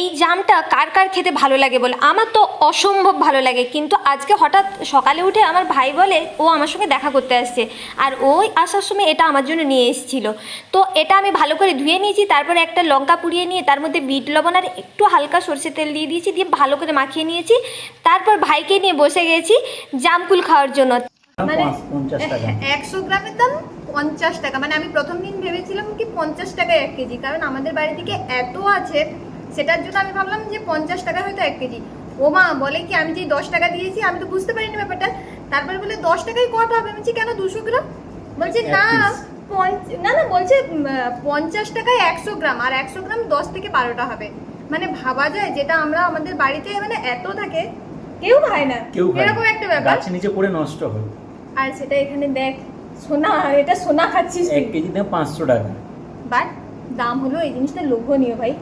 এই জামটা কার কার খেতে ভালো লাগে বলে? আমার তো অসম্ভব ভালো লাগে, কিন্তু আজকে হঠাৎ সকালে উঠে আমার ভাই বলে ও আমার সঙ্গে দেখা করতে আসছে, আর ওই আসার সময় এটা আমার জন্য নিয়ে এসেছিলো। তো এটা আমি ভালো করে ধুয়ে নিয়েছি, তারপরে একটা লঙ্কা পুড়িয়ে নিয়ে তার মধ্যে বিট লবণ আর একটু হালকা সর্ষের তেল দিয়ে দিয়েছি, দিয়ে ভালো করে মাখিয়ে নিয়েছি। তারপর ভাইকে নিয়ে বসে গেছি জামকুল খাওয়ার জন্য। মানে 100 গ্রামের দাম 50 টাকা। মানে আমি প্রথম দিন ভেবেছিলাম কি 50 টাকায় 1 কেজি, কারণ আমাদের বাড়ি থেকে এত আছে, সেটার জন্য আমি ভাবলাম যে 50 টাকা হয়তো 1 কেজি। ও মা বলে কি আমি যে 10 টাকা দিয়েছি, আমি তো বুঝতে পারিনি ব্যাপারটা। তারপরে বলে 10 টাকায় কত হবে? আমি বলছি কেন 200 গ্রাম? বলছে না না বলছে 50 টাকায় 100 গ্রাম, আর 100 গ্রাম 10 থেকে 12টা হবে। মানে ভাবা যায়, যেটা আমরা আমাদের বাড়িতে মানে এত থাকে কেউ খায় না, এরকম একটা ব্যাপার। গাছের নিচে পড়ে নষ্ট হয়। আর সেটা এখানে দেখ সোনা, এটা সোনা খাচ্ছিস 1 কেজি দাম 500 টাকা। বাট দাম হলো এই জিনিসটা লোভনীয় ভাই।